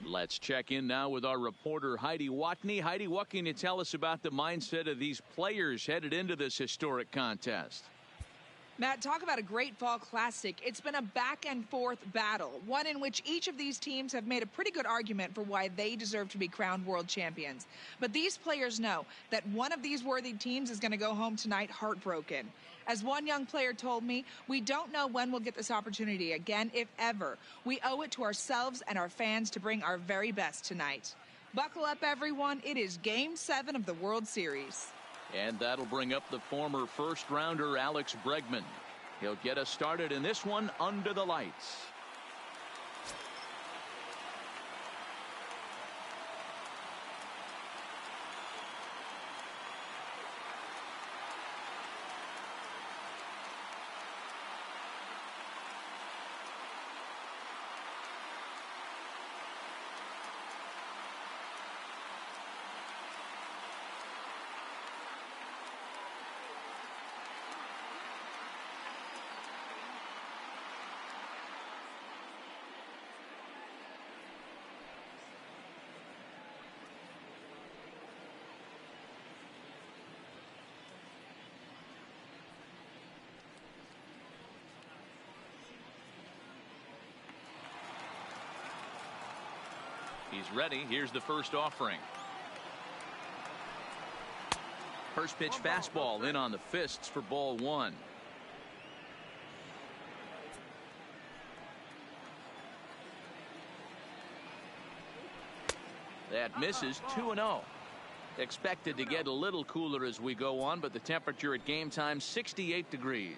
Let's check in now with our reporter Heidi Watney. Heidi, what can you tell us about the mindset of these players headed into this historic contest? Matt, talk about a great fall classic. It's been a back and forth battle, one in which each of these teams have made a pretty good argument for why they deserve to be crowned world champions. But these players know that one of these worthy teams is going to go home tonight heartbroken. As one young player told me, we don't know when we'll get this opportunity again, if ever. We owe it to ourselves and our fans to bring our very best tonight. Buckle up, everyone. It is Game 7 of the World Series. And that'll bring up the former first-rounder Alex Bregman. He'll get us started in this one under the lights. He's ready. Here's the first offering. First pitch fastball in on the fists for ball one. That misses 2-0. Expected to get a little cooler as we go on, but the temperature at game time 68 degrees.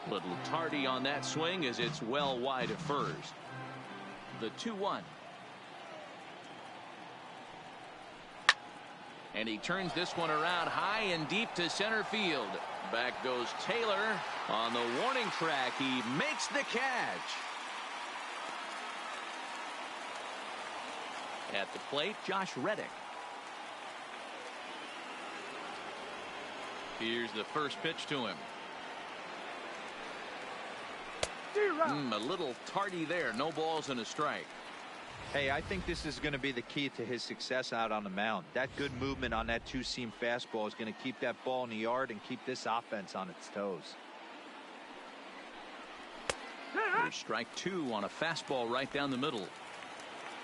Little tardy on that swing as it's well wide of first. The 2-1. And he turns this one around high and deep to center field. Back goes Taylor on the warning track. He makes the catch. At the plate, Josh Reddick. Here's the first pitch to him. A little tardy there. No balls and a strike. Hey, I think this is going to be the key to his success out on the mound. That good movement on that two-seam fastball is going to keep that ball in the yard and keep this offense on its toes. There's strike two on a fastball right down the middle.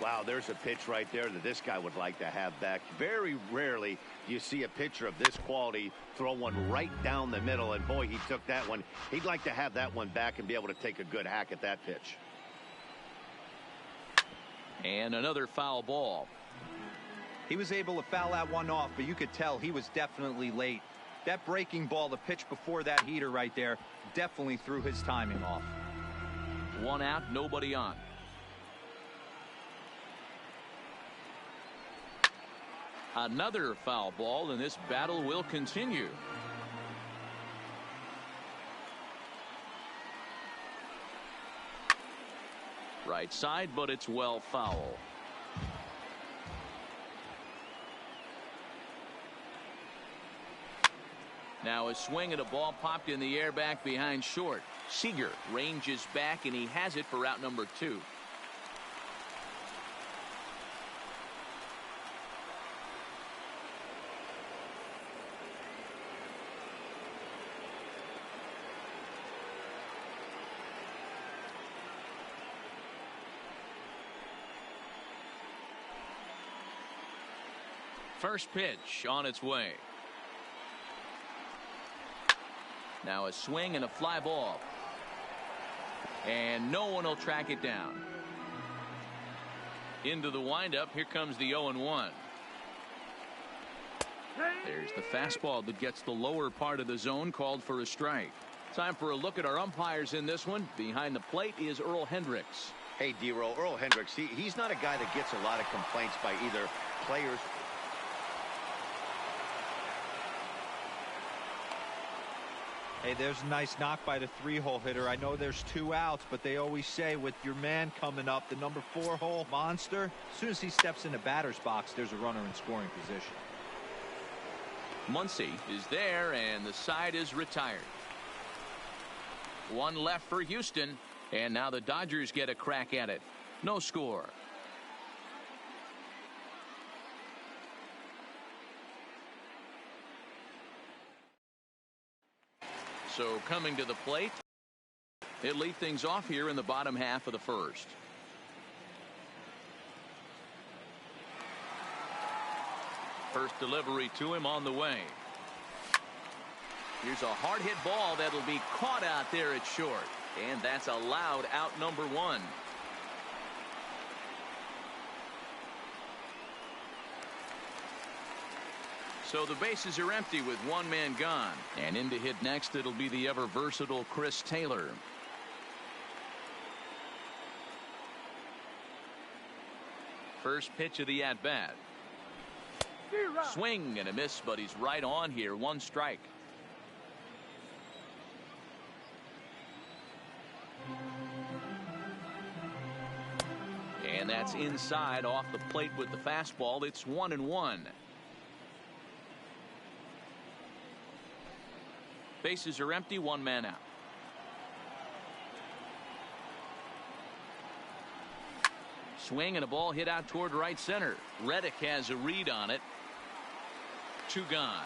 Wow, there's a pitch right there that this guy would like to have back. Very rarely do you see a pitcher of this quality throw one right down the middle, and boy, he took that one. He'd like to have that one back and be able to take a good hack at that pitch. And another foul ball. He was able to foul that one off, but you could tell he was definitely late. That breaking ball, the pitch before that heater right there, definitely threw his timing off. One out, nobody on. Another foul ball, and this battle will continue. Right side, but it's well foul. Now a swing and a ball popped in the air back behind short. Seager ranges back, and he has it for out number 2. First pitch on its way. Now a swing and a fly ball. And no one will track it down. Into the windup. Here comes the 0-1. There's the fastball that gets the lower part of the zone, called for a strike. Time for a look at our umpires in this one. Behind the plate is Earl Hendricks. Hey, D-Roll, Earl Hendricks, he's not a guy that gets a lot of complaints by either players. Hey, there's a nice knock by the 3-hole hitter. I know there's 2 outs, but they always say with your man coming up, the number 4-hole monster, as soon as he steps in the batter's box, there's a runner in scoring position. Muncy is there, and the side is retired. One left for Houston. And now the Dodgers get a crack at it. No score. So coming to the plate, he'll lead things off here in the bottom half of the first. First delivery to him on the way. Here's a hard hit ball that'll be caught out there at short. And that's a loud out number one. So the bases are empty with one man gone. And in to hit next, it'll be the ever versatile Chris Taylor. First pitch of the at bat. Swing and a miss, but he's right on here. One strike. And that's inside off the plate with the fastball. It's 1-1. Bases are empty, one man out. Swing and a ball hit out toward right center. Reddick has a read on it. Two gone.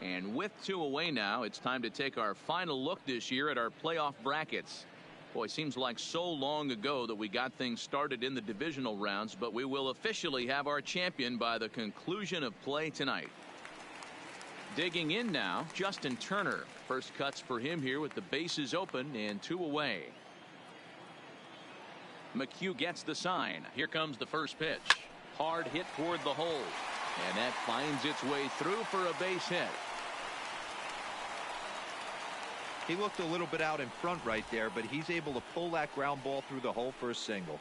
And with two away now, it's time to take our final look this year at our playoff brackets. Boy, seems like so long ago that we got things started in the divisional rounds, but we will officially have our champion by the conclusion of play tonight. Digging in now, Justin Turner. First cuts for him here with the bases open and two away. McHugh gets the sign. Here comes the first pitch. Hard hit toward the hole. And that finds its way through for a base hit. He looked a little bit out in front right there, but he's able to pull that ground ball through the hole for a single.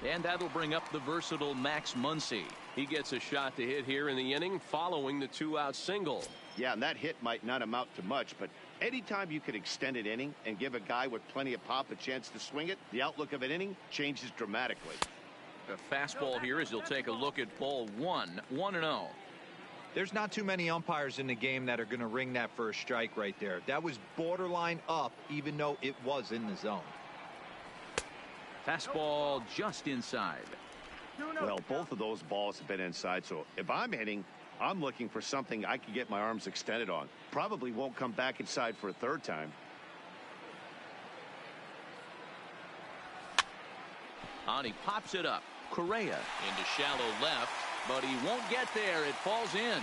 And that'll bring up the versatile Max Muncy. He gets a shot to hit here in the inning following the two-out single. Yeah, and that hit might not amount to much, but anytime you can extend an inning and give a guy with plenty of pop a chance to swing it, the outlook of an inning changes dramatically. A fastball here as he'll take a look at ball one. 1-0. There's not too many umpires in the game that are going to ring that first strike right there. That was borderline up, even though it was in the zone. Fastball just inside. Well, both of those balls have been inside, so if I'm hitting, I'm looking for something I can get my arms extended on. Probably won't come back inside for a third time. On he pops it up. Correa into shallow left, but he won't get there. It falls in.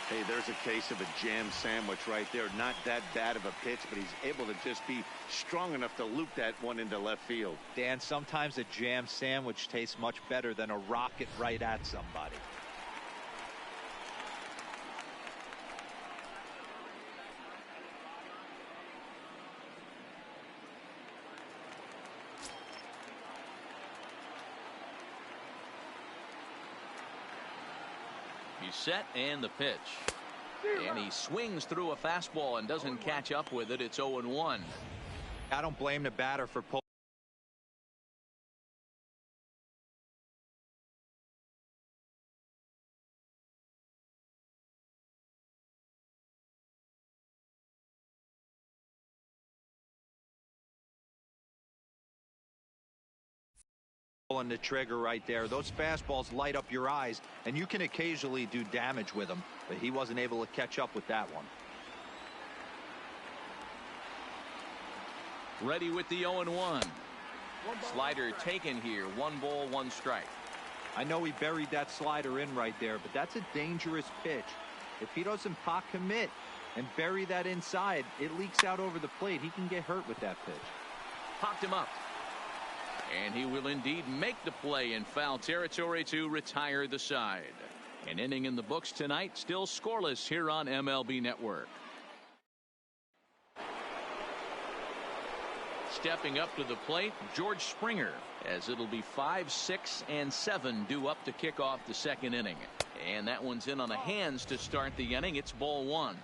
Hey, there's a case of a jam sandwich right there. Not that bad of a pitch, but he's able to just be strong enough to loop that one into left field. Dan, sometimes a jam sandwich tastes much better than a rocket right at somebody. He's set and the pitch. And he swings through a fastball and doesn't catch up with it. It's 0-1. I don't blame the batter for pulling the trigger right there. Those fastballs light up your eyes, and you can occasionally do damage with them, but he wasn't able to catch up with that one. Ready with the 0-1. Slider taken here. 1 ball, 1 strike. I know he buried that slider in right there, but that's a dangerous pitch. If he doesn't pot commit and bury that inside, it leaks out over the plate. He can get hurt with that pitch. Popped him up. And he will indeed make the play in foul territory to retire the side. An inning in the books tonight, still scoreless here on MLB Network. Stepping up to the plate, George Springer, as it'll be 5, 6, and 7 due up to kick off the second inning. And that one's in on the hands to start the inning. It's ball 1.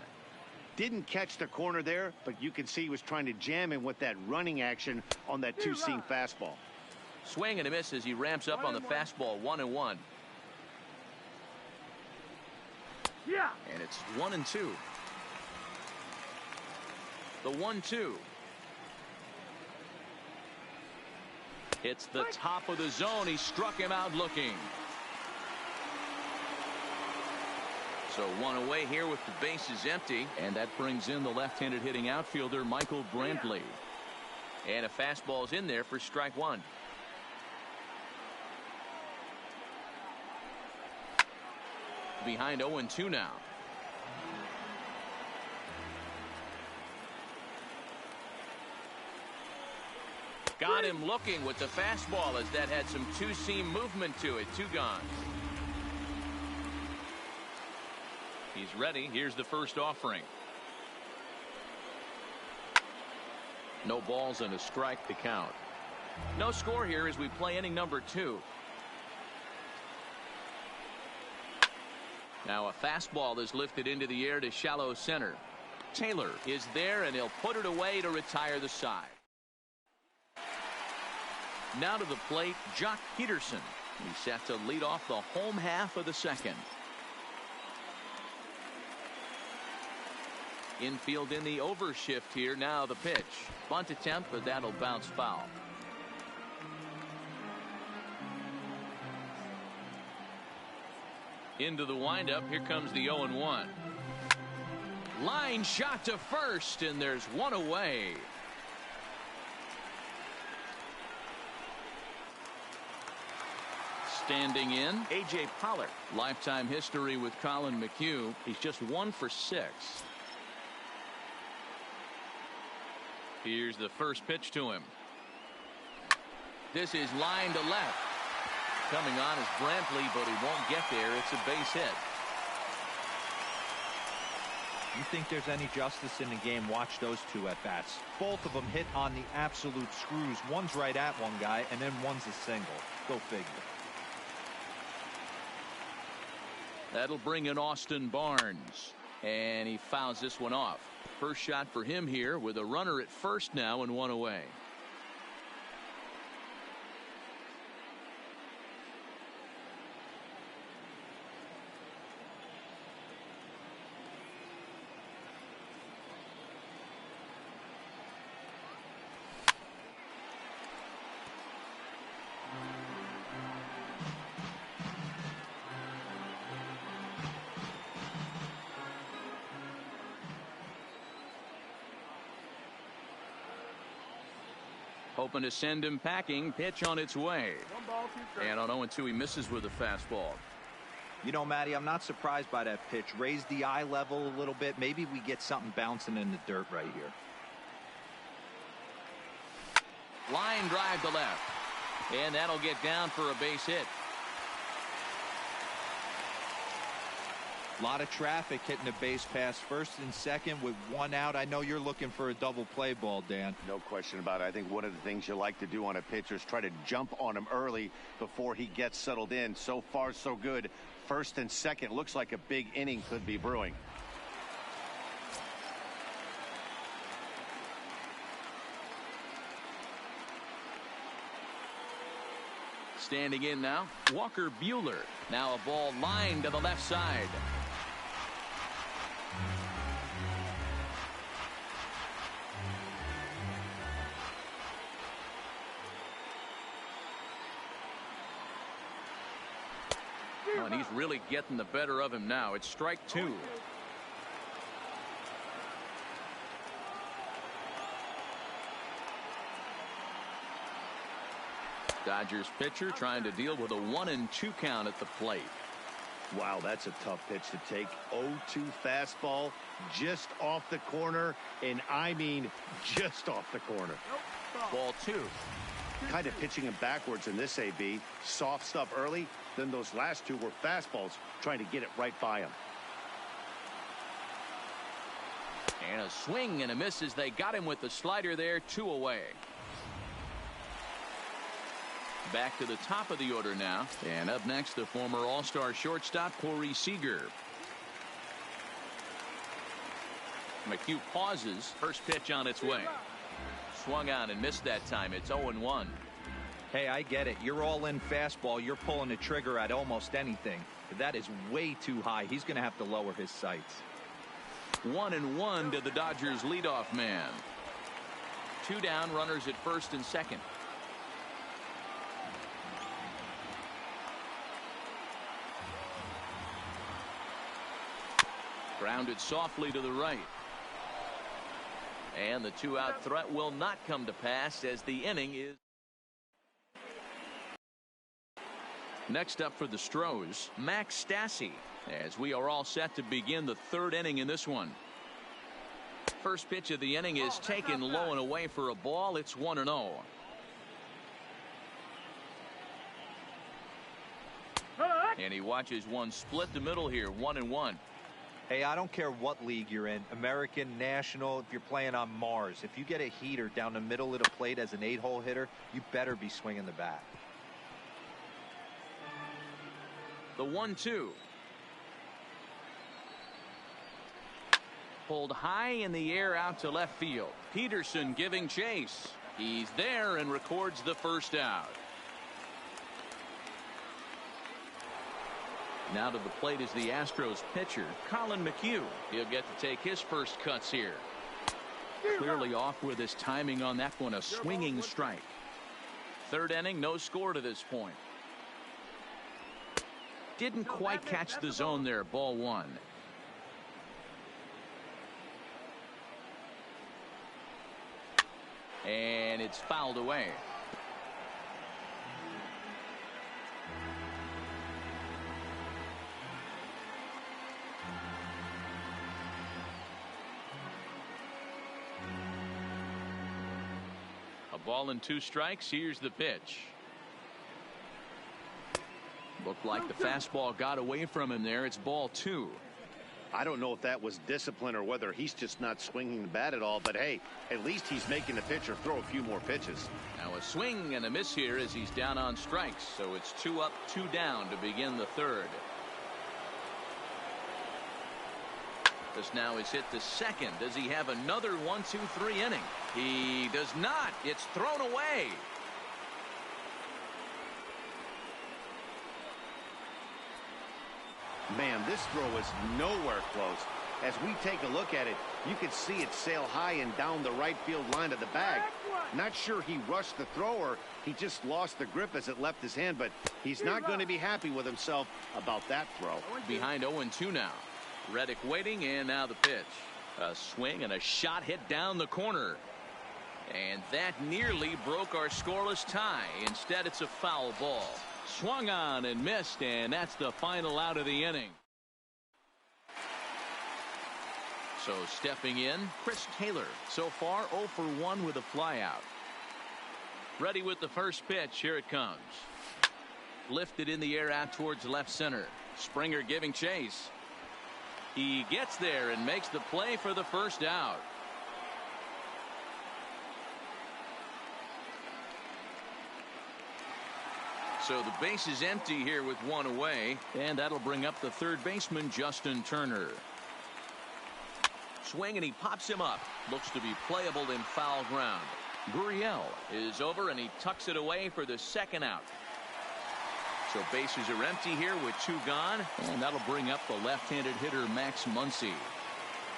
Didn't catch the corner there, but you can see he was trying to jam him with that running action on that two-seam fastball. Swing and a miss as he ramps up on the fastball. 1-1. Yeah. And it's 1-2. The 1-2. Hits the top of the zone. He struck him out looking. So one away here with the bases empty, and that brings in the left-handed hitting outfielder Michael Brantley. And a fastball's in there for strike one. Behind 0-2 now. Got him looking with the fastball as that had some two-seam movement to it. 2 gone. He's ready. Here's the first offering. No balls and a strike to count. No score here as we play inning number 2. Now a fastball is lifted into the air to shallow center. Taylor is there, and he'll put it away to retire the side. Now to the plate, Jock Peterson. He's set to lead off the home half of the second. Infield in the overshift here. Now the pitch. Bunt attempt, but that'll bounce foul. Into the windup. Here comes the 0-1. Line shot to first, and there's one away. Standing in, A.J. Pollard. Lifetime history with Colin McHugh. He's just 1 for 6. Here's the first pitch to him. This is line to left. Coming on is Brantley, but he won't get there. It's a base hit. You think there's any justice in the game? Watch those 2 at bats. Both of them hit on the absolute screws. One's right at one guy, and then one's a single. Go figure. That'll bring in Austin Barnes, and he fouls this one off. First shot for him here with a runner at first now and 1 away. Hoping to send him packing. Pitch on its way. 1 ball, 2 strikes. And on 0-2 he misses with a fastball. You know, Matty, I'm not surprised by that pitch. Raise the eye level a little bit. Maybe we get something bouncing in the dirt right here. Line drive to left. And that'll get down for a base hit. A lot of traffic hitting the base pass first and second with 1 out. I know you're looking for a double play ball, Dan. No question about it. I think one of the things you like to do on a pitcher is try to jump on him early before he gets settled in. So far, so good. First and second. Looks like a big inning could be brewing. Standing in now, Walker Buehler. Now a ball lined to the left side. Oh, and he's really getting the better of him now. It's strike 2. Dodgers pitcher trying to deal with a 1-2 count at the plate. Wow, that's a tough pitch to take. 0-2 fastball just off the corner, and I mean just off the corner. Ball 2. Kind of pitching him backwards in this AB. Soft stuff early, then those last 2 were fastballs trying to get it right by him. And a swing and a miss as they got him with the slider there. 2 away. Back to the top of the order now. And up next, the former All-Star shortstop, Corey Seager. McHugh pauses. First pitch on its way. Swung on and missed that time. It's 0-1. Hey, I get it. You're all in fastball. You're pulling the trigger at almost anything. But that is way too high. He's going to have to lower his sights. 1-1 to the Dodgers leadoff man. 2 down, runners at first and second. Grounded softly to the right. And the 2-out threat will not come to pass as the inning is. Next up for the Stros, Max Stassi, as we are all set to begin the 3rd inning in this one. First pitch of the inning is taken low and away for a ball. It's 1-0. And he watches one split the middle here, 1-1. Hey, I don't care what league you're in, American, National, if you're playing on Mars. If you get a heater down the middle of the plate as an 8-hole hitter, you better be swinging the bat. The 1-2. Pulled high in the air out to left field. Peterson giving chase. He's there and records the first out. Now to the plate is the Astros pitcher, Collin McHugh. He'll get to take his first cuts here. Clearly off with his timing on that one, a swinging strike. 3rd inning, no score to this point. Didn't quite catch the zone there, ball 1. And it's fouled away. A ball and 2 strikes. Here's the pitch. Looked like the fastball got away from him there. It's ball 2. I don't know if that was discipline or whether he's just not swinging the bat at all, but hey, at least he's making the pitcher throw a few more pitches. Now a swing and a miss here as he's down on strikes, so it's 2 up, 2 down to begin the 3rd. This now is hit to second. Does he have another 1-2-3 inning? He does not. It's thrown away. Man, this throw is nowhere close. As we take a look at it, you can see it sail high and down the right field line of the bag. Not sure he rushed the throw or he just lost the grip as it left his hand, but he's not going to be happy with himself about that throw. Behind 0-2 now. Reddick waiting, and now the pitch. A swing and a shot hit down the corner. And that nearly broke our scoreless tie. Instead, it's a foul ball. Swung on and missed, and that's the final out of the inning. So stepping in, Chris Taylor. So far 0 for 1 with a flyout. Ready with the first pitch. Here it comes. Lifted in the air out towards left center. Springer giving chase. He gets there and makes the play for the first out. So the base is empty here with 1 away, and that'll bring up the 3rd baseman, Justin Turner. Swing, and he pops him up. Looks to be playable in foul ground. Gurriel is over, and he tucks it away for the 2nd out. So bases are empty here with 2 gone, and that'll bring up the left-handed hitter, Max Muncy.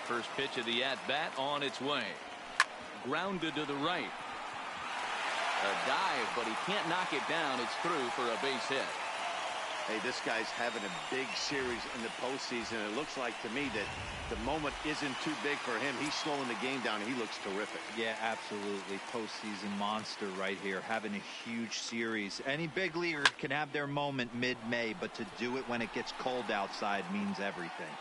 First pitch of the at-bat on its way. Grounded to the right. A dive, but he can't knock it down. It's through for a base hit. Hey, this guy's having a big series in the postseason. It looks like to me that the moment isn't too big for him. He's slowing the game down. He looks terrific. Yeah, absolutely. Postseason monster right here, having a huge series. Any big leaguer can have their moment mid-May, but to do it when it gets cold outside means everything.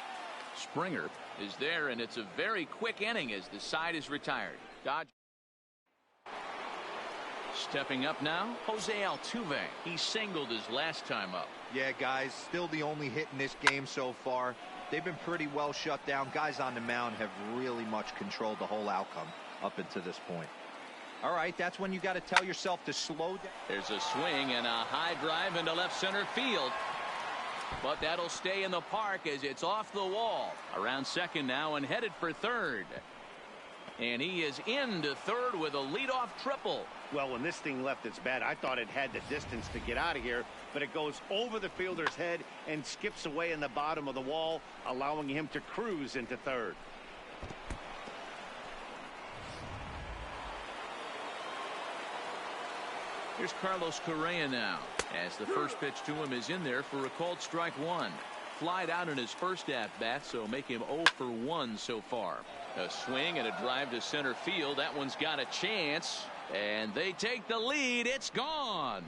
Springer is there, and it's a very quick inning as the side is retired. Dodgers. Stepping up now, Jose Altuve. He singled his last time up. Yeah, guys, still the only hit in this game so far. They've been pretty well shut down. Guys on the mound have really much controlled the whole outcome up until this point. All right, that's when you got to tell yourself to slow down. There's a swing and a high drive into left center field. But that'll stay in the park as it's off the wall. Around second now and headed for third. And he is into third with a leadoff triple. Well, when this thing left its bat, I thought it had the distance to get out of here, but it goes over the fielder's head and skips away in the bottom of the wall, allowing him to cruise into third. Here's Carlos Correa now, as the first pitch to him is in there for a called strike one. Flied out in his first at-bat, so make him 0 for 1 so far. A swing and a drive to center field. That one's got a chance, and they take the lead. It's gone.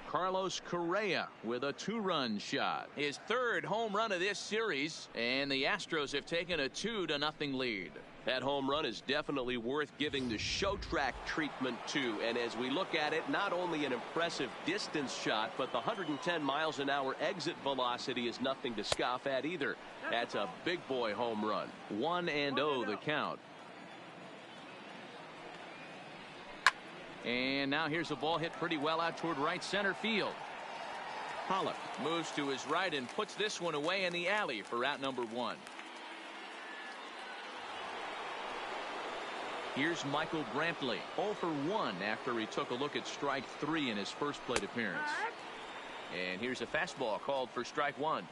Carlos Correa with a 2-run shot. His third home run of this series, and the Astros have taken a 2-0 lead. That home run is definitely worth giving the show track treatment to. And as we look at it, not only an impressive distance shot, but the 110 miles an hour exit velocity is nothing to scoff at either. That's a big boy home run. 1-0 the count. And now here's a ball hit pretty well out toward right center field. Pollock moves to his right and puts this one away in the alley for out number 1. Here's Michael Brantley, 0 for 1 after he took a look at strike 3 in his first plate appearance. And here's a fastball called for strike 1.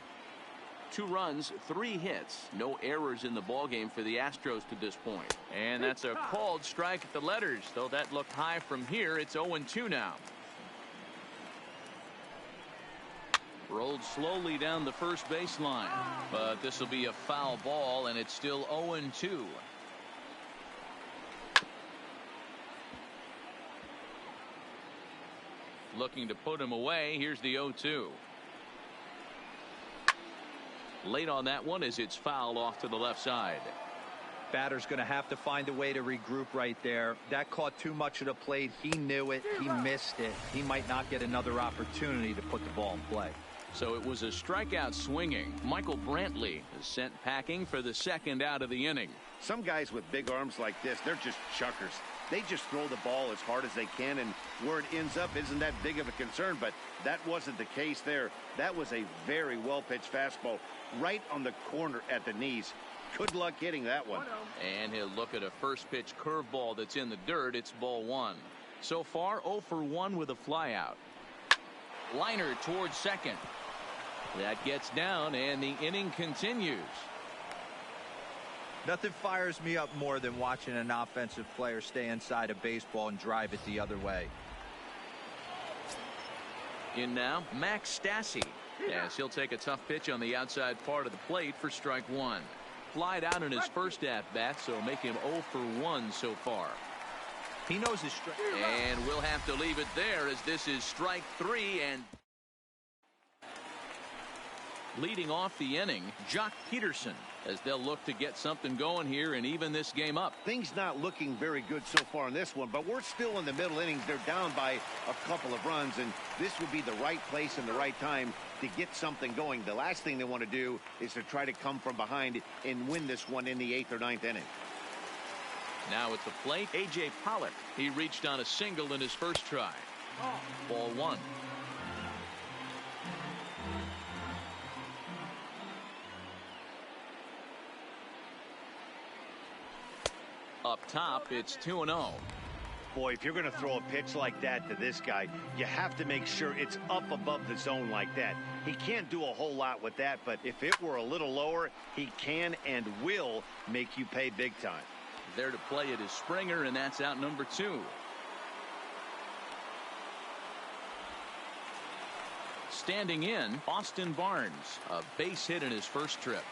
2 runs, 3 hits, no errors in the ballgame for the Astros to this point. And that's a called strike at the letters, though that looked high from here. It's 0-2 now. Rolled slowly down the first baseline, but this will be a foul ball, and it's still 0-2. Looking to put him away. Here's the 0-2. Late on that one as it's fouled off to the left side. Batter's going to have to find a way to regroup right there. That caught too much of the plate. He knew it. He missed it. He might not get another opportunity to put the ball in play. So it was a strikeout swinging. Michael Brantley is sent packing for the second out of the inning. Some guys with big arms like this, they're just chuckers. They just throw the ball as hard as they can, and where it ends up isn't that big of a concern, but that wasn't the case there. That was a very well-pitched fastball right on the corner at the knees. Good luck hitting that one. And he'll look at a first pitch curveball that's in the dirt. It's ball 1. So far 0 for 1 with a flyout. Liner towards second. That gets down, and the inning continues. Nothing fires me up more than watching an offensive player stay inside a baseball and drive it the other way. In now, Max Stassi, as he'll take a tough pitch on the outside part of the plate for strike 1. Flied out in his first at-bat, so make him 0 for 1 so far. He knows his strike. And we'll have to leave it there as this is strike 3. And leading off the inning, Jock Peterson, as they'll look to get something going here and even this game up. Things not looking very good so far in this one, but we're still in the middle innings. They're down by a couple of runs, and this would be the right place and the right time to get something going. The last thing they want to do is to try to come from behind and win this one in the 8th or 9th inning. Now at the plate, A.J. Pollock. He reached on a single in his first try. Ball 1. Up top, it's 2-0. Boy, if you're going to throw a pitch like that to this guy, you have to make sure it's up above the zone like that. He can't do a whole lot with that, but if it were a little lower, he can and will make you pay big time. There to play it is Springer, and that's out number 2. Standing in, Austin Barnes, a base hit in his first trip.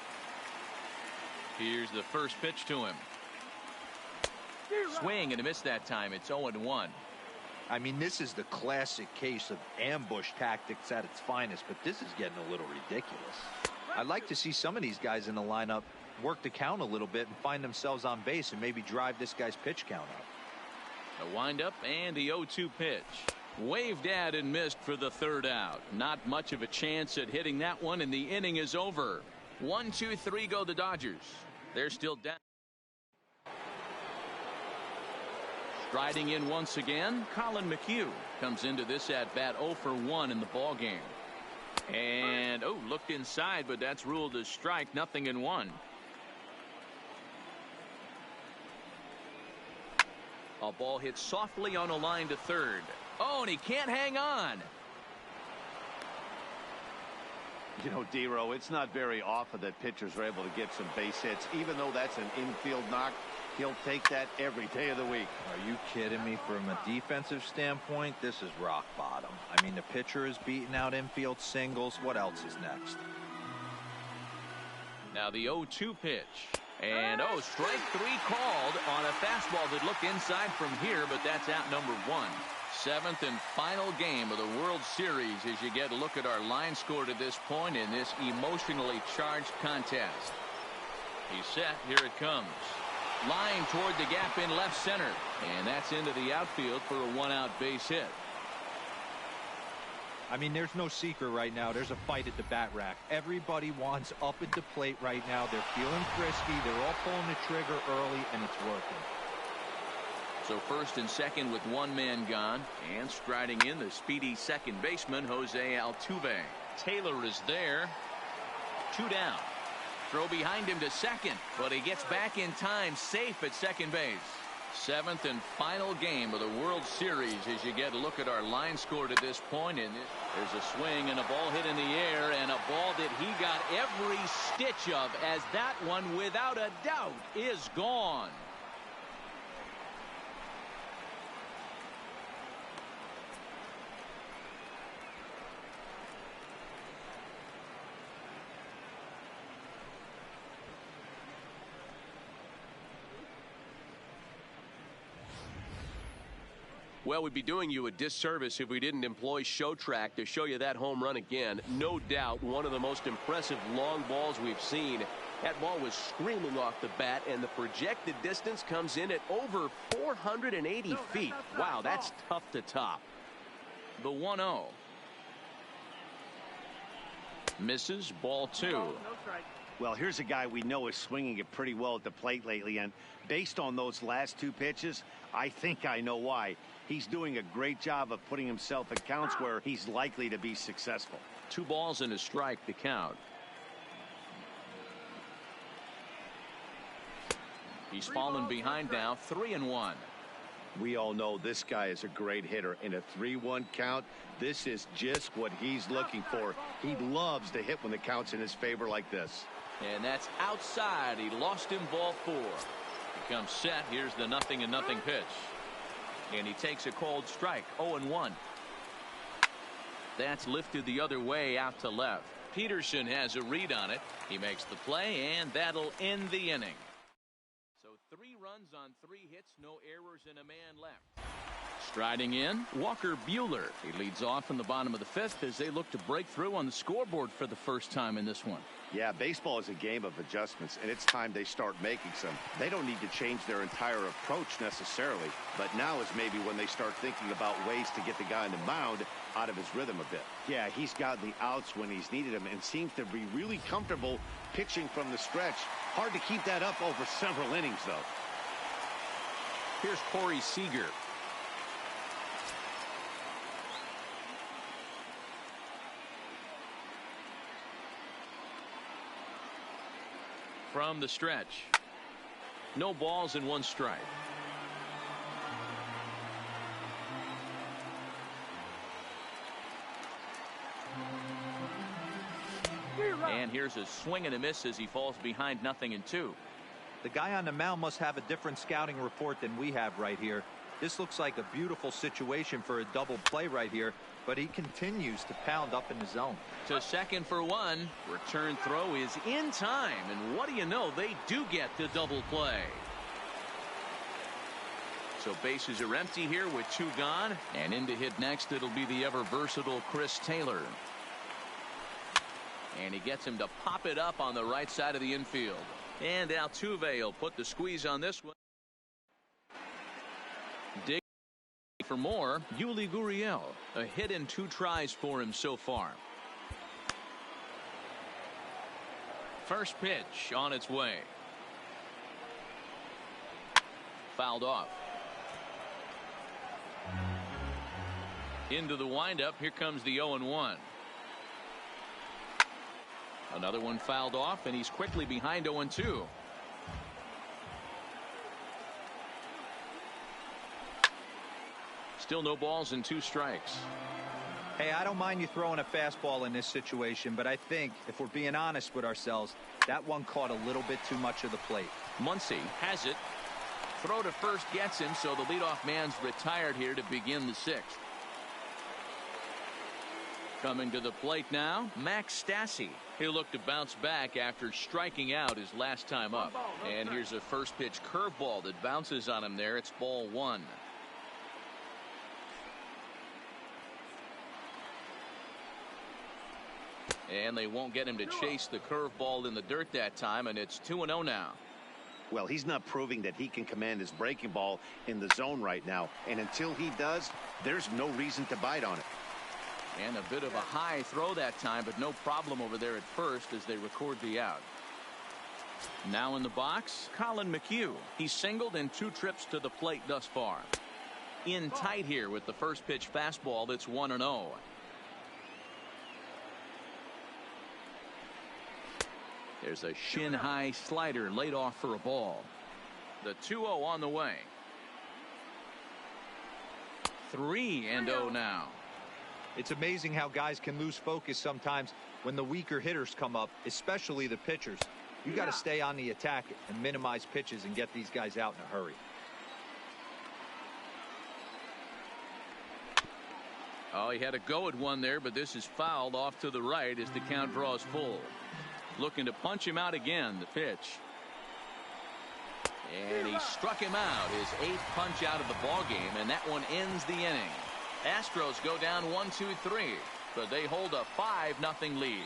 Here's the first pitch to him. Swing and a miss that time. It's 0-1. I mean, this is the classic case of ambush tactics at its finest, but this is getting a little ridiculous. I'd like to see some of these guys in the lineup work the count a little bit and find themselves on base and maybe drive this guy's pitch count up. A windup and the 0-2 pitch. Waved at and missed for the third out. Not much of a chance at hitting that one, and the inning is over. 1-2-3 go the Dodgers. They're still down. Striding in once again, Colin McHugh comes into this at bat 0 for 1 in the ball game. And looked inside, but that's ruled a strike. 0-1. A ball hit softly on a line to third. Oh, and he can't hang on. You know, D-Row, it's not very often that pitchers are able to get some base hits. Even though that's an infield knock, he'll take that every day of the week. Are you kidding me? From a defensive standpoint, this is rock bottom. I mean, the pitcher is beating out infield singles. What else is next? Now the 0-2 pitch. And strike 3 called on a fastball that looked inside from here, but that's out number 1. 7th and final game of the World Series as you get a look at our line score to this point in this emotionally charged contest. He's set. Here it comes. Line toward the gap in left center. And that's into the outfield for a 1-out base hit. I mean, there's no secret right now. There's a fight at the bat rack. Everybody wants up at the plate right now. They're feeling frisky. They're all pulling the trigger early, and it's working. So first and second with one man gone, and striding in the speedy second baseman Jose Altuve. Taylor is there. 2 down. Throw behind him to second, but he gets back in time, safe at second base. 7th and final game of the World Series as you get a look at our line score to this point. And there's a swing and a ball hit in the air, and a ball that he got every stitch of, as that one without a doubt is gone. Well, we'd be doing you a disservice if we didn't employ ShowTrack to show you that home run again. No doubt one of the most impressive long balls we've seen. That ball was screaming off the bat, and the projected distance comes in at over 480 feet. Wow, that's tough to top. The 1-0. Misses. Ball 2. Well, here's a guy we know is swinging it pretty well at the plate lately, and based on those last 2 pitches, I think I know why. He's doing a great job of putting himself in counts where he's likely to be successful. 2 balls and a strike to count. He's fallen behind now, 3-1. We all know this guy is a great hitter. In a 3-1 count, this is just what he's looking for. He loves to hit when the count's in his favor like this. And that's outside. He lost him, ball 4. He comes set. Here's the 0-0 pitch. And he takes a cold strike. 0-1. That's lifted the other way out to left. Peterson has a read on it. He makes the play, and that'll end the inning. So 3 runs on 3 hits, no errors, and a man left. Striding in, Walker Buehler. He leads off in the bottom of the 5th as they look to break through on the scoreboard for the first time in this one. Yeah, baseball is a game of adjustments, and it's time they start making some. They don't need to change their entire approach necessarily, but now is maybe when they start thinking about ways to get the guy on the mound out of his rhythm a bit. Yeah, he's gotten the outs when he's needed them and seems to be really comfortable pitching from the stretch. Hard to keep that up over several innings, though. Here's Corey Seager. From the stretch. No balls and 1 strike. And here's a swing and a miss as he falls behind 0-2. The guy on the mound must have a different scouting report than we have right here. This looks like a beautiful situation for a double play right here, but he continues to pound up in the zone. To second for 1. Return throw is in time, and what do you know, they do get the double play. So bases are empty here with 2 gone, and in to hit next it'll be the ever versatile Chris Taylor. And he gets him to pop it up on the right side of the infield. And Altuve will put the squeeze on this one. Dig for more. Yuli Gurriel, a hit in 2 tries for him so far. First pitch on its way. Fouled off. Into the windup. Here comes the 0-1. Another one fouled off, and he's quickly behind 0-2. Still no balls and 2 strikes. Hey, I don't mind you throwing a fastball in this situation, but I think if we're being honest with ourselves, that one caught a little bit too much of the plate. Muncy has it. Throw to first gets him, so the leadoff man's retired here to begin the 6th. Coming to the plate now, Max Stassi. He'll look to bounce back after striking out his last time up. And here's a first pitch curveball that bounces on him there. It's ball 1. And they won't get him to chase the curveball in the dirt that time, and it's 2-0 now. Well, he's not proving that he can command his breaking ball in the zone right now. And until he does, there's no reason to bite on it. And a bit of a high throw that time, but no problem over there at first as they record the out. Now in the box, Colin McHugh. He's singled in 2 trips to the plate thus far. In tight here with the first pitch fastball. That's 1-0. There's a shin high slider laid off for a ball. The 2-0 on the way. 3-0 now. It's amazing how guys can lose focus sometimes when the weaker hitters come up, especially the pitchers. You got to stay on the attack and minimize pitches and get these guys out in a hurry. Oh, he had a go at one there, but this is fouled off to the right as the count draws full. Looking to punch him out again. The pitch. And he struck him out. His 8th punch out of the ball game, and that one ends the inning. Astros go down 1-2-3, but they hold a 5-0 lead.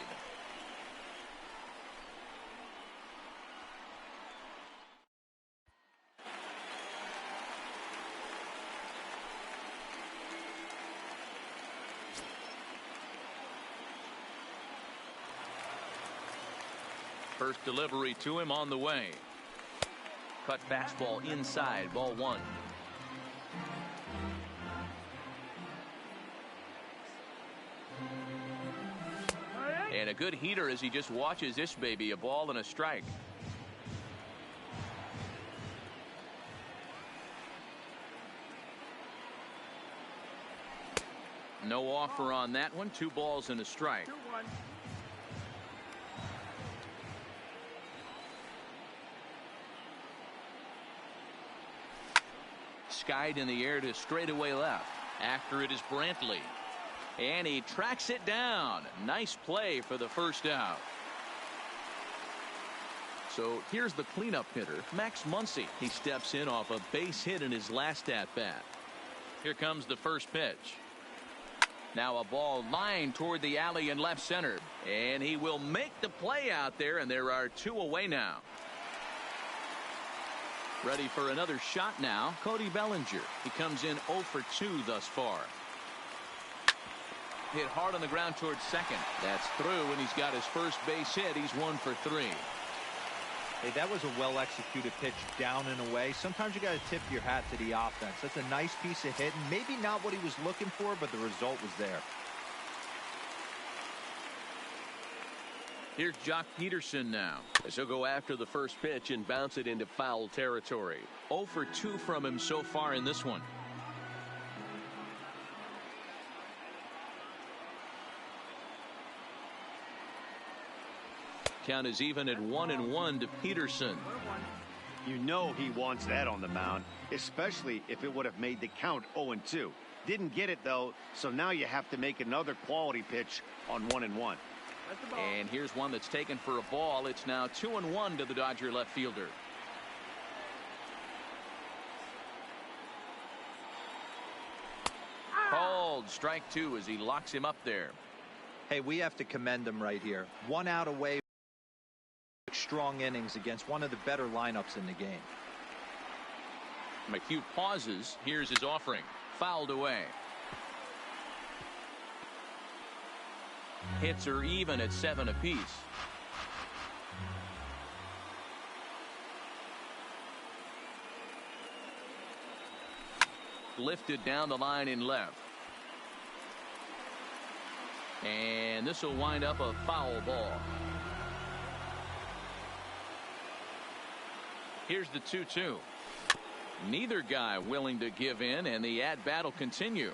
First delivery to him on the way. Cut fastball inside, ball 1. And a good heater as he just watches this baby. A ball and a strike. No offer on that one. 2 balls and a strike. 2-1. Skied in the air to straightaway left. After it is Brantley. And he tracks it down. Nice play for the first out. So here's the cleanup hitter, Max Muncy. He steps in off a base hit in his last at-bat. Here comes the first pitch. Now a ball lined toward the alley in left center. And he will make the play out there, and there are 2 away now. Ready for another shot now, Cody Bellinger. He comes in 0 for 2 thus far. Hit hard on the ground towards second. That's through, and he's got his first base hit. He's 1 for 3. Hey, that was a well-executed pitch down and away. Sometimes you got to tip your hat to the offense. That's a nice piece of hitting. Maybe not what he was looking for, but the result was there. Here's Jock Peterson now, as he'll go after the first pitch and bounce it into foul territory. 0 for 2 from him so far in this one. Count is even at 1-1 to Peterson. You know he wants that on the mound, especially if it would have made the count 0-2. Didn't get it, though, so now you have to make another quality pitch on 1-1. And here's one that's taken for a ball. It's now 2-1 to the Dodger left fielder. Called strike 2 as he locks him up there. Hey, we have to commend him right here. 1 out away. Strong innings against one of the better lineups in the game. McHugh pauses. Here's his offering. Fouled away. Hits are even at 7 apiece. Lifted down the line in left. And this will wind up a foul ball. Here's the 2-2. Neither guy willing to give in, and the at-bat will continue.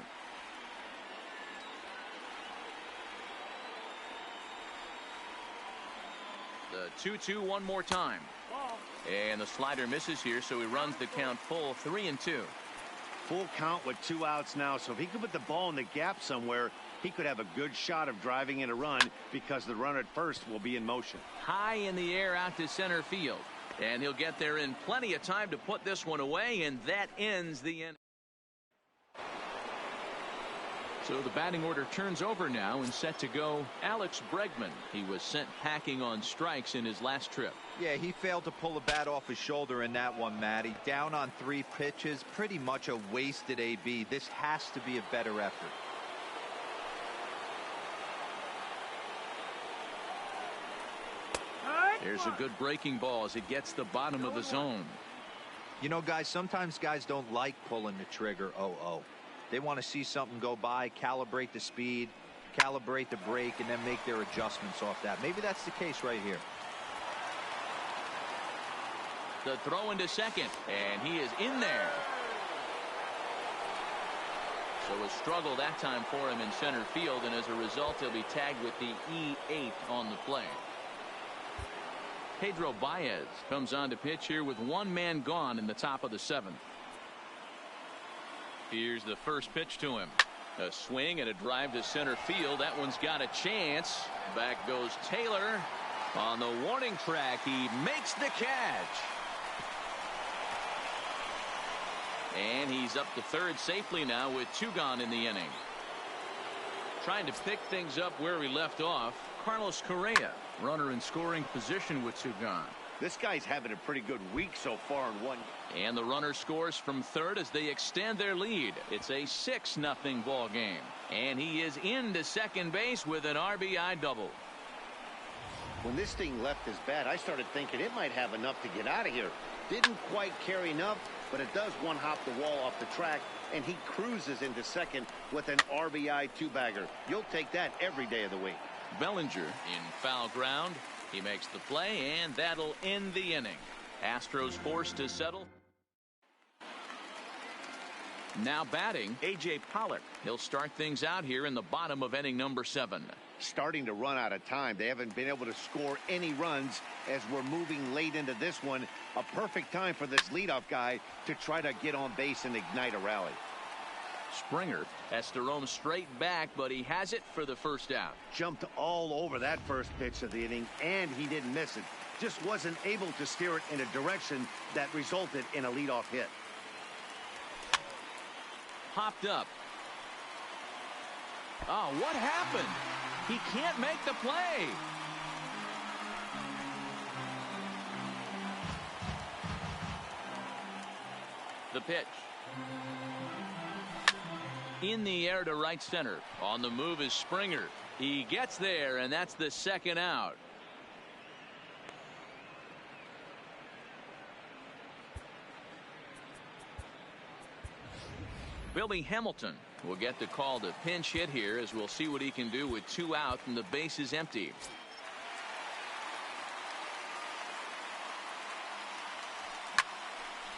The 2-2 one more time. And the slider misses here, so he runs the count full 3-2. Full count with 2 outs now, so if he could put the ball in the gap somewhere, he could have a good shot of driving in a run because the runner at first will be in motion. High in the air out to center field. And he'll get there in plenty of time to put this one away, and that ends the inning. So the batting order turns over now and set to go Alex Bregman. He was sent packing on strikes in his last trip. Yeah, he failed to pull the bat off his shoulder in that one, Matty. Down on 3 pitches, pretty much a wasted AB. This has to be a better effort. There's a good breaking ball as it gets the bottom of the zone. You know, guys, sometimes guys don't like pulling the trigger 0-0. They want to see something go by, calibrate the speed, calibrate the break, and then make their adjustments off that. Maybe that's the case right here. The throw into second, and he is in there. So a struggle that time for him in center field, and as a result, he'll be tagged with the E8 on the play. Pedro Baez comes on to pitch here with 1 man gone in the top of the 7th. Here's the first pitch to him. A swing and a drive to center field. That one's got a chance. Back goes Taylor. On the warning track, he makes the catch. And he's up to third safely now with 2 gone in the inning. Trying to pick things up where we left off, Carlos Correa, runner in scoring position with 2 gone. This guy's having a pretty good week so far in one. And the runner scores from third as they extend their lead. It's a 6-0 ball game. And he is into second base with an RBI double. When this thing left his bat, I started thinking it might have enough to get out of here. Didn't quite carry enough, but it does one hop the wall off the track, and he cruises into second with an RBI 2-bagger. You'll take that every day of the week. Bellinger in foul ground. He makes the play, and that'll end the inning. Astros forced to settle. Now batting, A.J. Pollock. He'll start things out here in the bottom of inning number 7. Starting to run out of time. They haven't been able to score any runs as we're moving late into this one. A perfect time for this leadoff guy to try to get on base and ignite a rally. Springer has to roam straight back, but he has it for the first out. Jumped all over that first pitch of the inning, and he didn't miss it. Just wasn't able to steer it in a direction that resulted in a leadoff hit. Popped up. Oh, what happened? He can't make the play. The pitch. In the air to right center. On the move is Springer. He gets there, and that's the second out. Billy Hamilton will get the call to pinch hit here, as we'll see what he can do with 2 out and the base is empty.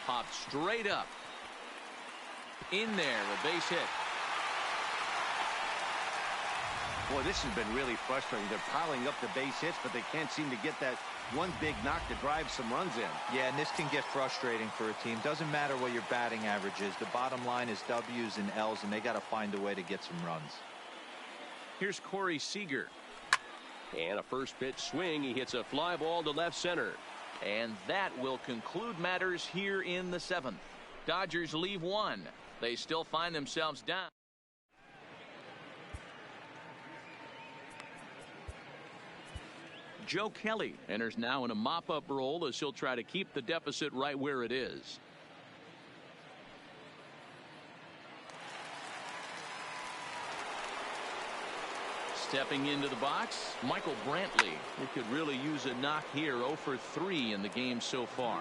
Popped straight up. In there, a base hit. Boy, this has been really frustrating. They're piling up the base hits, but they can't seem to get that one big knock to drive some runs in. Yeah, and this can get frustrating for a team. Doesn't matter what your batting average is. The bottom line is W's and L's, and they got to find a way to get some runs. Here's Corey Seager. And a first pitch swing. He hits a fly ball to left center. And that will conclude matters here in the 7th. Dodgers leave 1. They still find themselves down. Joe Kelly enters now in a mop-up role as he'll try to keep the deficit right where it is. Stepping into the box, Michael Brantley. He could really use a knock here. 0 for 3 in the game so far.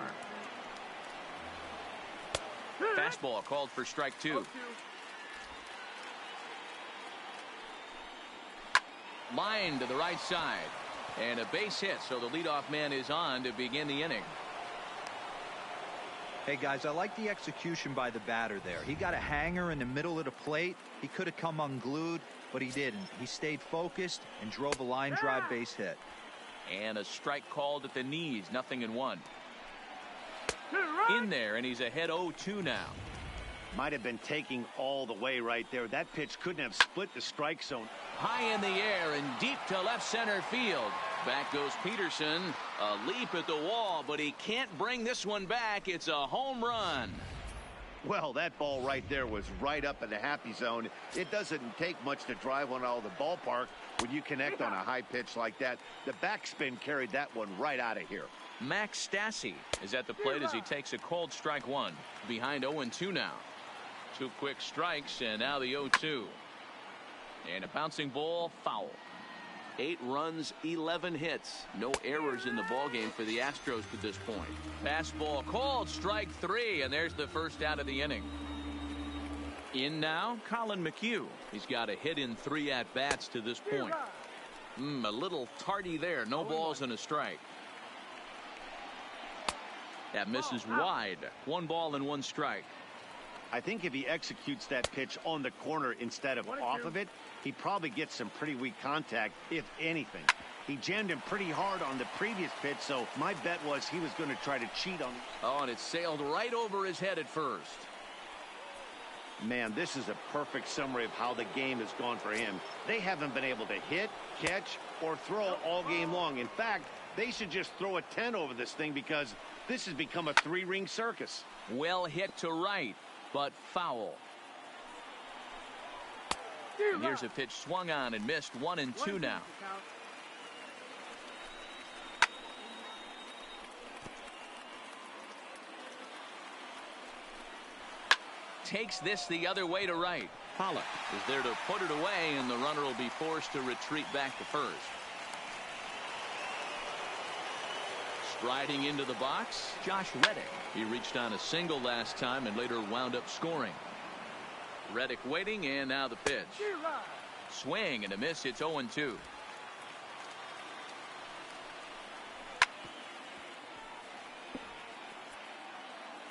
Fastball called for strike 2. Line to the right side. And a base hit, so the leadoff man is on to begin the inning. Hey, guys, I like the execution by the batter there. He got a hanger in the middle of the plate. He could have come unglued, but he didn't. He stayed focused and drove a line drive base hit. And a strike called at the knees, 0-1. In there, and he's ahead 0-2 now. Might have been taking all the way right there. That pitch couldn't have split the strike zone. High in the air and deep to left center field. Back goes Peterson. A leap at the wall, but he can't bring this one back. It's a home run. Well, that ball right there was right up in the happy zone. It doesn't take much to drive one out of the ballpark when you connect on a high pitch like that. The backspin carried that one right out of here. Max Stassi is at the plate as he takes a cold strike one. Behind 0-2 now. 2 quick strikes, and now the 0-2. And a bouncing ball, foul. 8 runs, 11 hits. No errors in the ballgame for the Astros to this point. Fastball called, strike 3, and there's the first out of the inning. In now, Collin McHugh. He's got a hit in 3 at-bats to this point. A little tardy there. No balls and a strike. That misses wide. 1 ball and 1 strike. I think if he executes that pitch on the corner instead of off of it, he probably gets some pretty weak contact, if anything. He jammed him pretty hard on the previous pitch, so my bet was he was going to try to cheat on. Oh, and it sailed right over his head at first. Man, this is a perfect summary of how the game has gone for him. They haven't been able to hit, catch, or throw all game long. In fact, they should just throw a 10 over this thing because this has become a 3-ring circus. Well hit to right, but foul. And here's a pitch swung on and missed. 1-2 now. Takes this the other way to right. Pollock is there to put it away, and the runner will be forced to retreat back to first. Striding into the box, Josh Reddick. He reached on a single last time and later wound up scoring. Reddick waiting, and now the pitch. Swing and a miss. It's 0-2.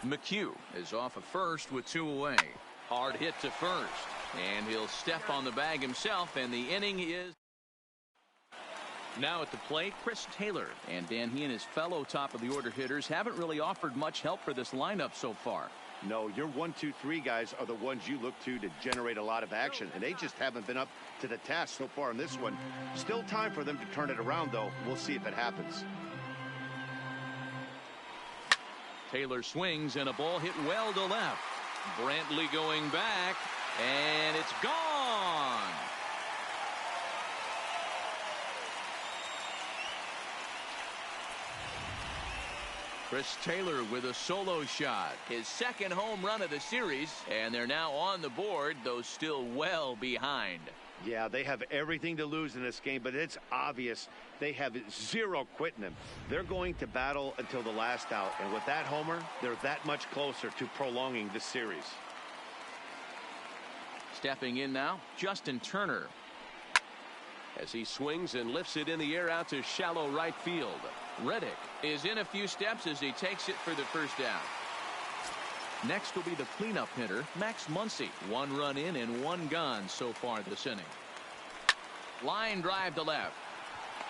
McHugh is off of first with 2 away. Hard hit to first, and he'll step on the bag himself, and the inning is. Now at the plate, Chris Taylor. And Dan, he and his fellow top of the order hitters haven't really offered much help for this lineup so far. No, your 1, 2, 3 guys are the ones you look to generate a lot of action, and they just haven't been up to the task so far in this one. Still time for them to turn it around, though. We'll see if it happens. Taylor swings, and a ball hit well to left. Brantley going back, and it's gone. Chris Taylor with a solo shot. His second home run of the series, and they're now on the board, though still well behind. Yeah, they have everything to lose in this game, but it's obvious they have zero quitting them. They're going to battle until the last out, and with that homer, they're that much closer to prolonging this series. Stepping in now, Justin Turner. As he swings and lifts it in the air out to shallow right field. Reddick is in a few steps as he takes it for the first down. Next will be the cleanup hitter, Max Muncy. 1 run in and 1 gone so far this inning. Line drive to left.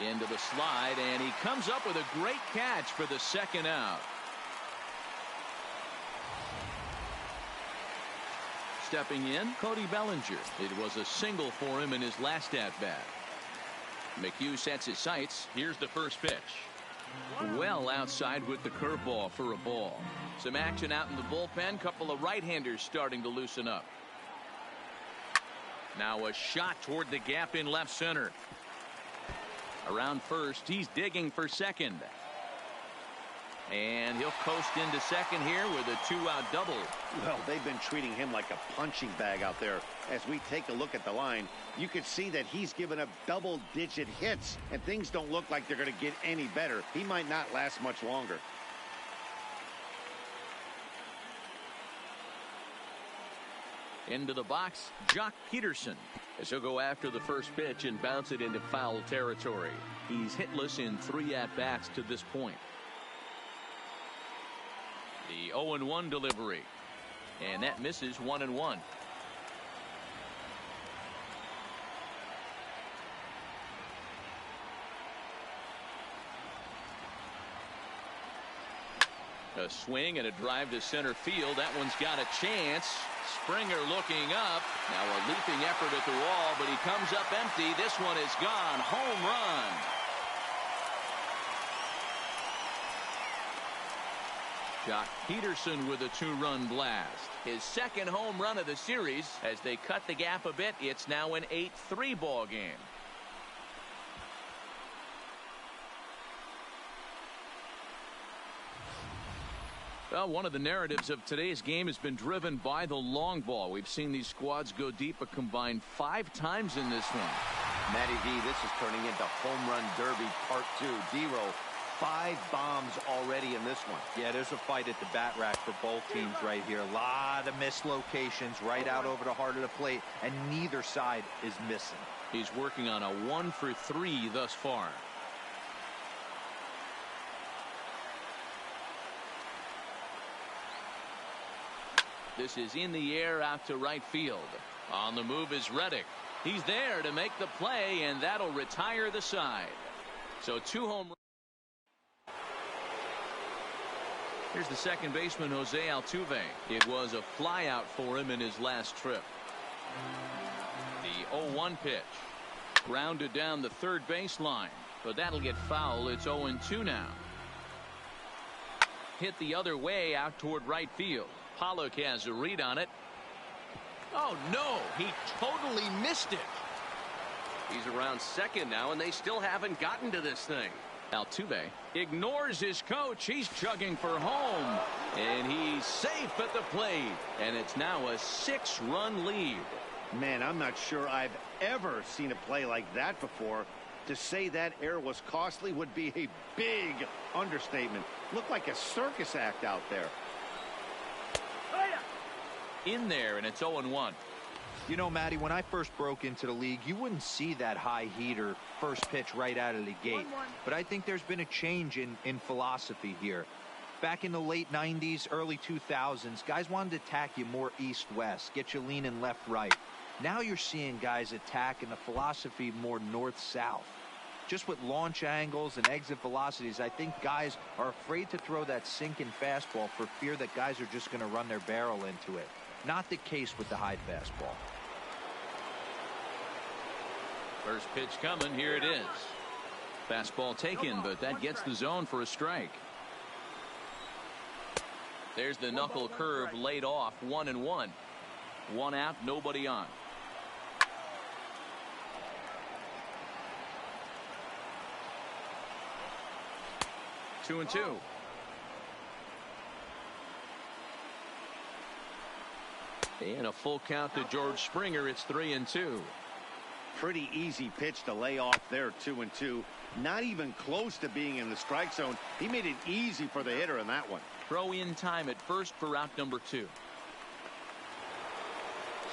Into the slide, and he comes up with a great catch for the second out. Stepping in, Cody Bellinger. It was a single for him in his last at-bat. McHugh sets his sights. Here's the first pitch. Well outside with the curveball for a ball. Some action out in the bullpen. Couple of right-handers starting to loosen up. Now a shot toward the gap in left center. Around first, he's digging for second. And he'll coast into second here with a 2-out double. Well, they've been treating him like a punching bag out there. As we take a look at the line, you can see that he's given up double-digit hits, and things don't look like they're going to get any better. He might not last much longer. Into the box, Jock Peterson. As he'll go after the first pitch and bounce it into foul territory. He's hitless in 3 at-bats to this point. The 0-1 delivery. And that misses 1-1. A swing and a drive to center field. That one's got a chance. Springer looking up. Now a leaping effort at the wall, but he comes up empty. This one is gone. Home run. Joc Pederson with a 2-run blast. His second home run of the series. As they cut the gap a bit, it's now an 8-3 ball game. Well, one of the narratives of today's game has been driven by the long ball. We've seen these squads go deep a combined 5 times in this one. Matty V, this is turning into home run derby part 2. D-Row, 5 bombs already in this one. Yeah, there's a fight at the bat rack for both teams right here. A lot of mislocations right out over the heart of the plate, and neither side is missing. He's working on a 1 for 3 thus far. This is in the air out to right field. On the move is Reddick. He's there to make the play, and that'll retire the side. So 2 home runs. Here's the second baseman, Jose Altuve. It was a flyout for him in his last trip. The 0-1 pitch. Grounded down the third baseline, but that'll get foul. It's 0-2 now. Hit the other way out toward right field. Pollock has a read on it. Oh no, he totally missed it. He's around second now, and they still haven't gotten to this thing. Altuve ignores his coach. He's chugging for home, and he's safe at the plate, and it's now a 6-run lead. Man, I'm not sure I've ever seen a play like that before. To say that error was costly would be a big understatement. Looked like a circus act out there. In there, and it's 0-1. You know, Matty, when I first broke into the league, you wouldn't see that high heater first pitch right out of the gate. But I think there's been a change in philosophy here. Back in the late 90s, early 2000s, guys wanted to attack you more east-west, get you leaning left-right. Now you're seeing guys attack in the philosophy more north-south. Just with launch angles and exit velocities, I think guys are afraid to throw that sinking fastball for fear that guys are just going to run their barrel into it. Not the case with the high fastball. First pitch coming. Here it is. Fastball taken, but that gets the zone for a strike. There's the knuckle curve laid off. 1-1. 1 out, nobody on. Two and 2. And a full count to George Springer. It's 3-2. Pretty easy pitch to lay off there. 2-2. Not even close to being in the strike zone. He made it easy for the hitter in that one. Throw in time at first for out number 2.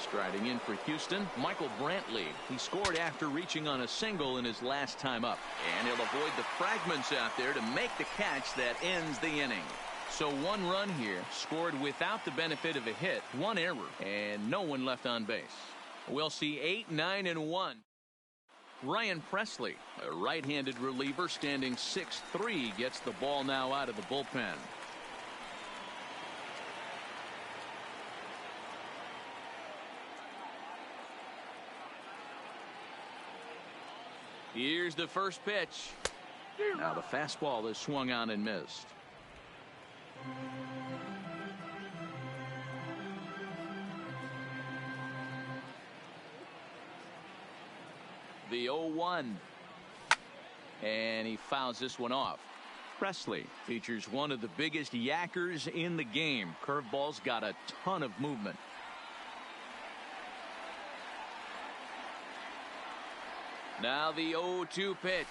Striding in for Houston, Michael Brantley. He scored after reaching on a single in his last time up. And he'll avoid the fragments out there to make the catch that ends the inning. So 1 run here, scored without the benefit of a hit, 1 error, and no one left on base. We'll see 8, 9, and 1. Ryan Presley, a right-handed reliever standing 6'3", gets the ball now out of the bullpen. Here's the first pitch. Now the fastball is swung on and missed. The 0-1. And he fouls this one off. Presley features one of the biggest yackers in the game. Curveball's got a ton of movement. Now the 0-2 pitch.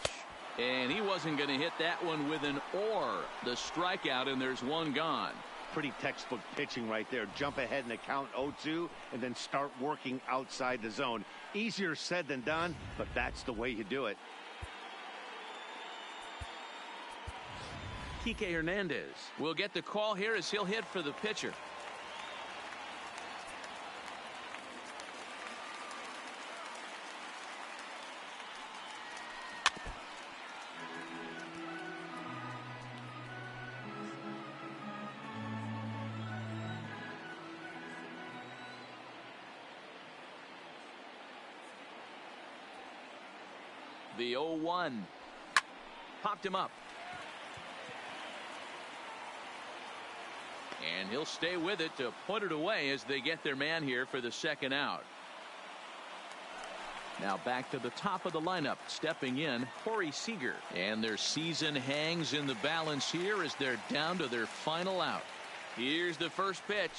And he wasn't going to hit that one with an or. The strikeout, and there's one gone. pretty textbook pitching right there. Jump ahead in the count 0-2 and then start working outside the zone. Easier said than done, but that's the way you do it. Kike Hernandez will get the call here as he'll hit for the pitcher. The 0-1 popped him up. And he'll stay with it to put it away as they get their man here for the second out. Now back to the top of the lineup, stepping in, Corey Seager. And their season hangs in the balance here as they're down to their final out. Here's the first pitch.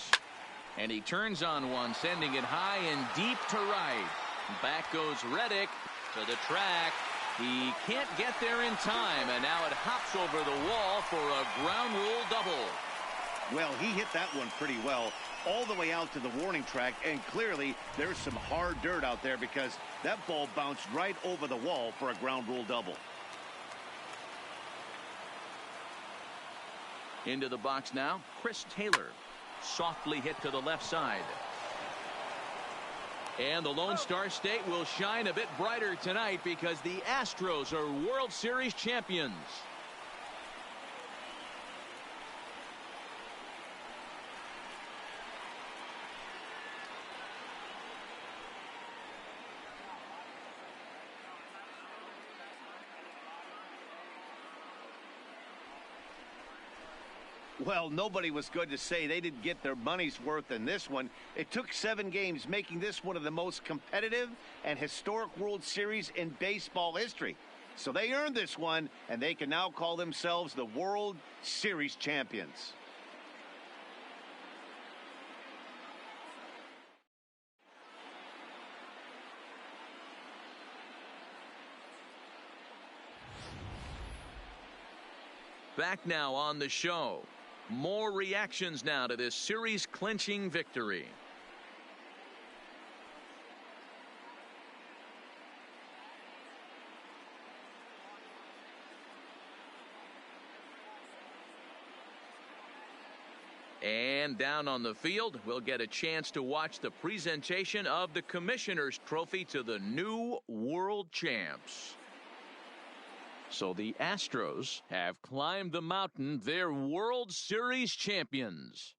And he turns on one, sending it high and deep to right. Back goes Reddick to the track. He can't get there in time, and now it hops over the wall for a ground rule double. Well, he hit that one pretty well all the way out to the warning track, and clearly there's some hard dirt out there because that ball bounced right over the wall for a ground rule double. Into the box now, Chris Taylor. Softly hit to the left side. And the Lone Star State will shine a bit brighter tonight because the Astros are World Series champions. Well, nobody was good to say they didn't get their money's worth in this one. It took 7 games, making this one of the most competitive and historic World Series in baseball history. So they earned this one, and they can now call themselves the World Series champions. Back now on the show. More reactions now to this series clinching victory. And down on the field, we'll get a chance to watch the presentation of the Commissioner's Trophy to the new world champs. So the Astros have climbed the mountain. They're World Series champions.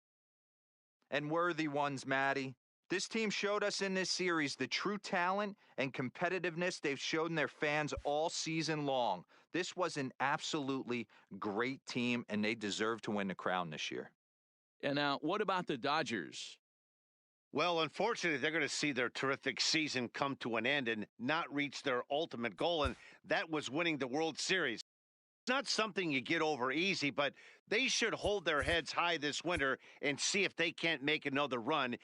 And worthy ones, Matty. This team showed us in this series the true talent and competitiveness they've shown their fans all season long. This was an absolutely great team, and they deserve to win the crown this year. And now, what about the Dodgers? Well, unfortunately, they're going to see their terrific season come to an end and not reach their ultimate goal, and that was winning the World Series. It's not something you get over easy, but they should hold their heads high this winter and see if they can't make another run